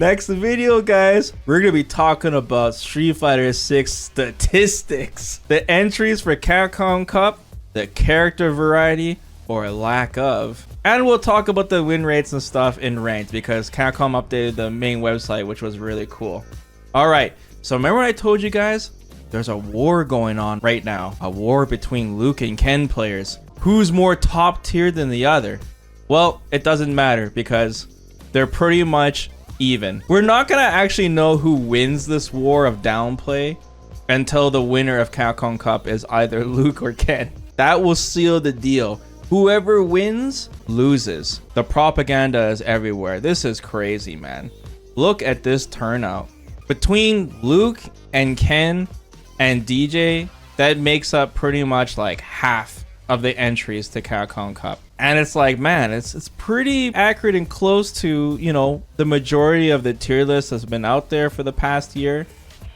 Next video, guys, we're gonna be talking about Street Fighter 6 statistics, the entries for Capcom Cup, the character variety or lack of, and we'll talk about the win rates and stuff in ranked because Capcom updated the main website, which was really cool. All right, so remember what I told you guys? There's a war going on right now, a war between Luke and Ken players. Who's more top tier than the other? Well, it doesn't matter because they're pretty much even. We're not gonna actually know who wins this war of downplay until the winner of Capcom Cup is either Luke or Ken. That will seal the deal. Whoever wins loses. The propaganda is everywhere. This is crazy, man. Look at this turnout. Between Luke and Ken and Dee Jay, that makes up pretty much like half of the entries to Capcom Cup. And it's like, man, it's pretty accurate and close to, you know, the majority of the tier list has been out there for the past year.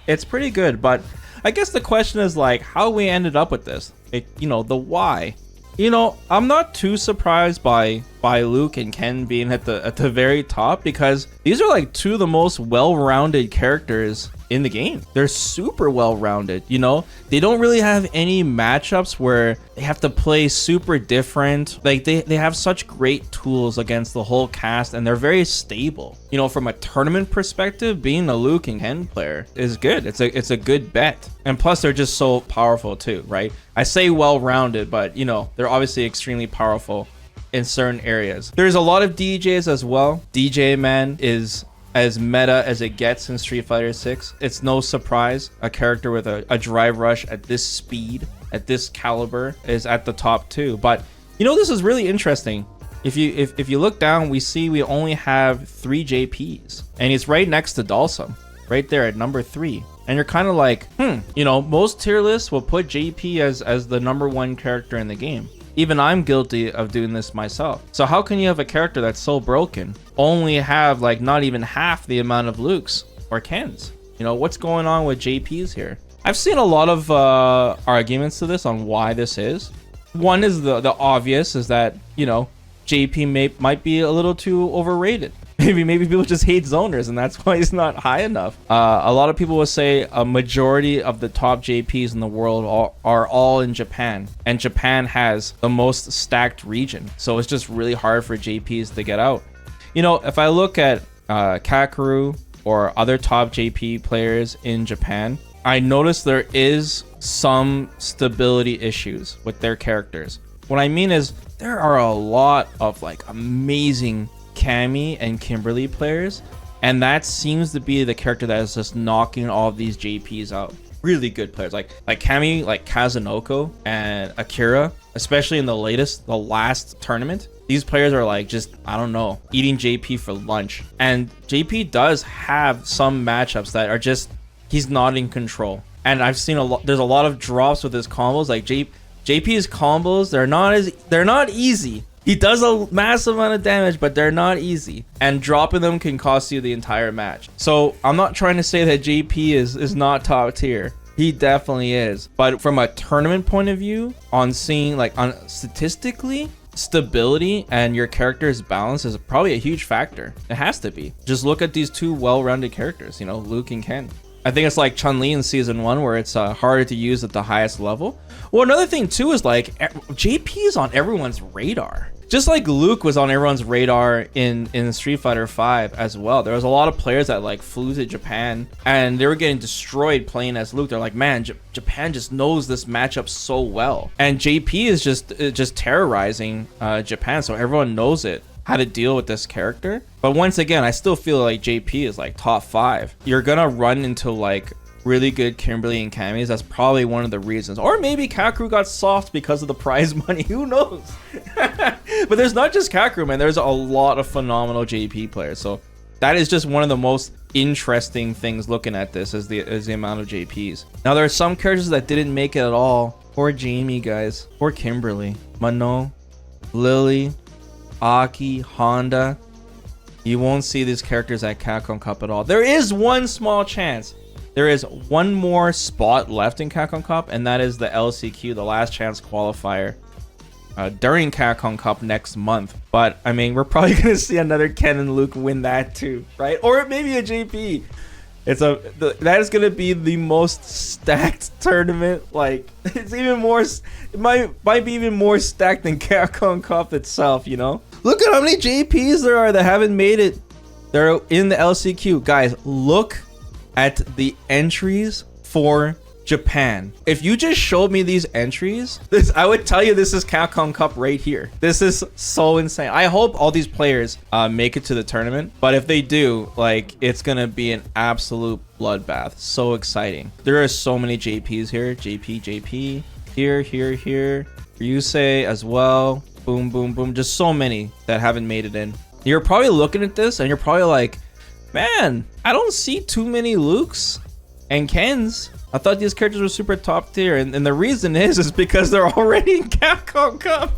It's pretty good, but I guess the question is like how we ended up with this. You know, the why. You know, I'm not too surprised by Luke and Ken being at the very top because these are like two of the most well-rounded characters in the game. They're super well-rounded, you know? They don't really have any matchups where they have to play super different. Like they have such great tools against the whole cast and they're very stable. You know, from a tournament perspective, being a Luke and Ken player is good. It's a good bet. And plus they're just so powerful too, right? I say well-rounded, but you know, they're obviously extremely powerful in certain areas. There's a lot of DJs as well. Dee Jay, man, is as meta as it gets in Street Fighter 6. It's no surprise a character with a drive rush at this speed, at this caliber, is at the top too. But you know, this is really interesting. If you look down, we only have 3 JPs, and he's right next to Dalsum, right there at number 3. And you're kind of like, you know, most tier lists will put JP as the #1 character in the game. Even I'm guilty of doing this myself. So how can you have a character that's so broken only have like not even half the amount of Lukes or Kens? You know, what's going on with JPs here? I've seen a lot of arguments to this on why this is. One is the obvious is that, you know, JP might be a little too overrated. Maybe people just hate zoners and that's why he's not high enough. A lot of people will say a majority of the top JPs in the world are all in Japan, and Japan has the most stacked region, so it's just really hard for JPs to get out. You know, if I look at Kakeru or other top JP players in Japan, I notice there is some stability issues with their characters. What I mean is there are a lot of like amazing Cammy and Kimberly players, and that seems to be the character that is just knocking all of these JPs out. Really good players like Cammy, like Kazunoko and Akira, especially in the last tournament. These players are like just, I don't know, eating JP for lunch. And JP does have some matchups that are just, he's not in control. And I've seen there's a lot of drops with his combos. Like JP's combos, they're not easy. He does a massive amount of damage, but they're not easy. And dropping them can cost you the entire match. So I'm not trying to say that JP is not top tier. He definitely is. But from a tournament point of view, on seeing like on statistically, stability and your character's balance is probably a huge factor. It has to be. Just look at these two well-rounded characters, you know, Luke and Ken. I think it's like Chun-Li in season 1 where it's harder to use at the highest level. Well, another thing too is like JP is on everyone's radar. Just like Luke was on everyone's radar in Street Fighter 5 as well. There was a lot of players that like flew to Japan and they were getting destroyed playing as Luke. They're like, man, Japan just knows this matchup so well. And JP is just terrorizing Japan, so everyone knows it, how to deal with this character. But once again, I still feel like JP is like top 5. You're gonna run into like really good Kimberly and Cammys. That's probably one of the reasons. Or maybe Kakeru got soft because of the prize money. Who knows? But there's not just Kakeru, man. There's a lot of phenomenal JP players. So that is just one of the most interesting things looking at this is the amount of JPs. Now there are some characters that didn't make it at all. Poor Jamie, guys. Poor Kimberly. Mano, Lily, Aki, Honda. You won't see these characters at Capcom Cup at all. There is one small chance. There is one more spot left in Capcom Cup, and that is the LCQ, the last chance qualifier. during Capcom Cup next month. But I mean, we're probably gonna see another Ken and Luke win that too, right? Or maybe a JP. That is gonna be the most stacked tournament. Like, it's even more. It might be even more stacked than Capcom Cup itself. You know, look at how many JPs there are that haven't made it. They're in the LCQ, guys. Look at the entries for Japan. If you just showed me these entries, I would tell you this is Capcom Cup right here. This is so insane. I hope all these players make it to the tournament, but if they do, like, it's gonna be an absolute bloodbath. So exciting. There are so many JPs here. JP here, Ryusei as well. Boom, boom, boom. Just so many that haven't made it in. You're probably looking at this and you're probably like, man, I don't see too many Lukes and Kens. I thought these characters were super top tier, and the reason is because they're already in Capcom Cup.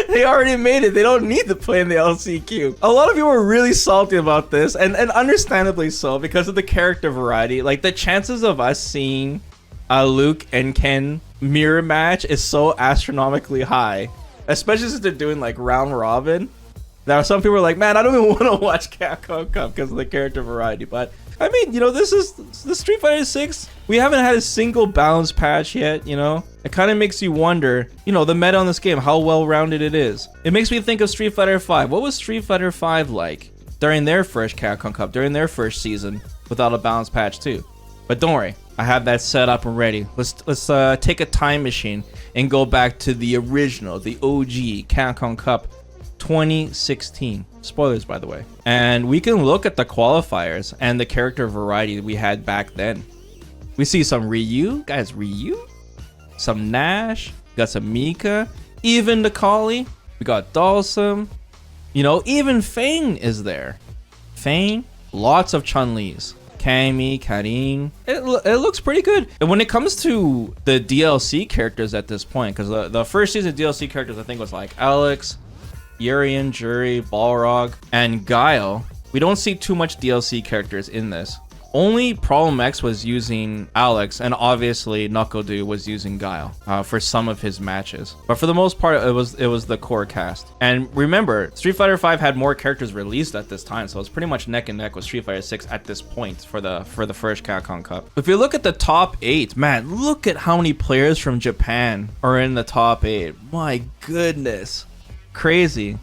They already made it. They don't need to play in the LCQ. A lot of you were really salty about this, and understandably so, because of the character variety. Like, the chances of us seeing a Luke and Ken mirror match is so astronomically high, especially since they're doing like round robin. Now some people are like, man, I don't even want to watch Capcom Cup because of the character variety. But I mean, you know, this is the Street Fighter 6. We haven't had a single balance patch yet, you know? It kind of makes you wonder, you know, the meta on this game, how well-rounded it is. It makes me think of Street Fighter 5. What was Street Fighter 5 like during their first Capcom Cup, during their first season without a balance patch too? But don't worry, I have that set up and ready. Let's take a time machine and go back to the original, the OG Capcom Cup 2016. Spoilers, by the way. And we can look at the qualifiers and the character variety we had back then. We see some Ryu, guys, some Nash, got some Mika, even the Kali, we got Dalsum, you know, even Fang is there. Fang, lots of Chun-Li's. Cammy, Karin, it looks pretty good. And when it comes to the DLC characters at this point, because the first season DLC characters I think was like Alex, Yurian, Jury, Balrog, and Guile. We don't see too much DLC characters in this. Only Problem X was using Alex, and obviously NuckleDu was using Guile for some of his matches. But for the most part, it was the core cast. And remember, Street Fighter V had more characters released at this time, so it's pretty much neck and neck with Street Fighter 6 at this point for the first Capcom Cup. If you look at the top 8, man, look at how many players from Japan are in the top 8. My goodness, crazy.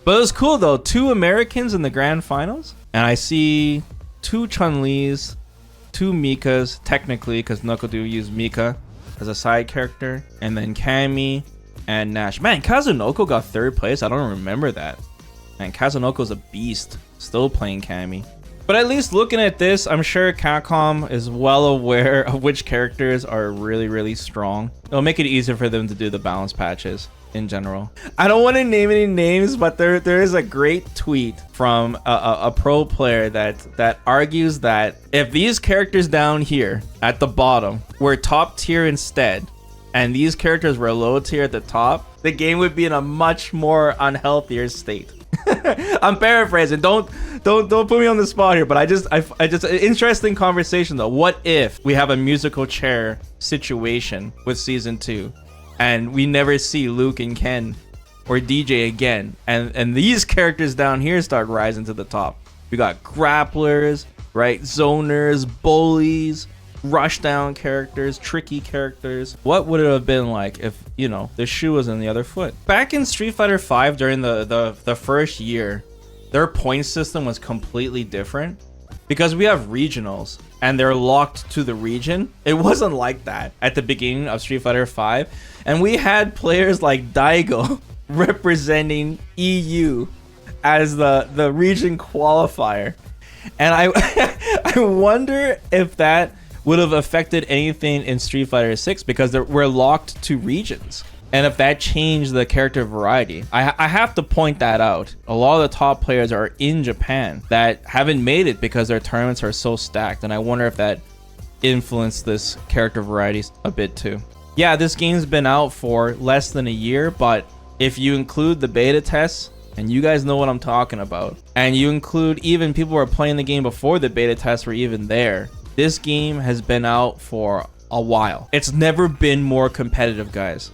But it was cool though. 2 Americans in the grand finals, and I see 2 Chun-Li's, 2 Mikas, technically, because NuckleDu used Mika as a side character, and then Cammy and Nash. Man, Kazunoko got 3rd place. I don't remember that. And Kazunoko's a beast, still playing Cammy. But at least looking at this, I'm sure Capcom is well aware of which characters are really, really strong. It'll make it easier for them to do the balance patches in general. I don't want to name any names, but there is a great tweet from a pro player that argues that if these characters down here at the bottom were top tier instead, and these characters were low tier at the top, the game would be in a much more unhealthier state. I'm paraphrasing. Don't put me on the spot here, but I just an interesting conversation though. What if we have a musical chair situation with season 2? And we never see Luke and Ken or Dee Jay again. And these characters down here start rising to the top. We got grapplers, right? Zoners, bullies, rushdown characters, tricky characters. What would it have been like if, you know, the shoe was in the other foot? Back in Street Fighter V during the first year, their point system was completely different. Because we have regionals and they're locked to the region. It wasn't like that at the beginning of Street Fighter V. And we had players like Daigo representing EU as the region qualifier. And I wonder if that would have affected anything in Street Fighter 6 because we're locked to regions. And if that changed the character variety, I have to point that out. A lot of the top players are in Japan that haven't made it because their tournaments are so stacked. And I wonder if that influenced this character variety a bit too. Yeah, this game's been out for less than a year, but if you include the beta tests, and you guys know what I'm talking about, and you include even people who are playing the game before the beta tests were even there, this game has been out for a while. It's never been more competitive, guys.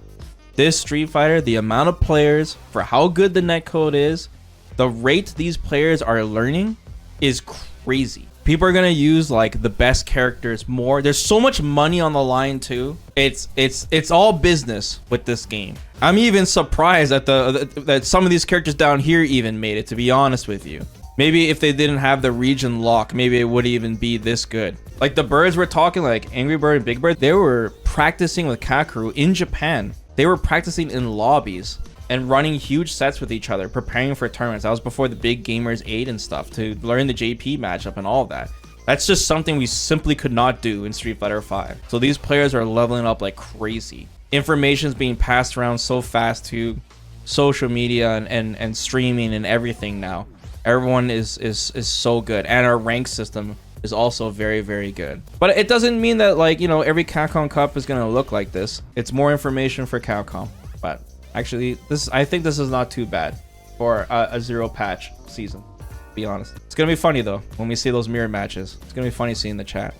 This Street Fighter, the amount of players, for how good the netcode is, the rate these players are learning is crazy. People are gonna use like the best characters more. There's so much money on the line too. It's all business with this game. I'm even surprised that that some of these characters down here even made it, to be honest with you. Maybe if they didn't have the region lock, maybe it would even be this good. Like the birds we're talking, like Angry Bird and Big Bird, they were practicing with Kakeru in Japan. They were practicing in lobbies and running huge sets with each other, preparing for tournaments. That was before the big Gamers 8 and stuff, to learn the JP matchup and all of that. That's just something we simply could not do in Street Fighter 5. So these players are leveling up like crazy. Information's being passed around so fast to social media and streaming and everything now. Everyone is so good, and our rank system is also very, very good. But it doesn't mean that, like, you know, every Capcom Cup is gonna look like this. It's more information for Capcom, but actually, I think this is not too bad for a zero patch season, to be honest. It's gonna be funny though when we see those mirror matches. It's gonna be funny seeing the chat.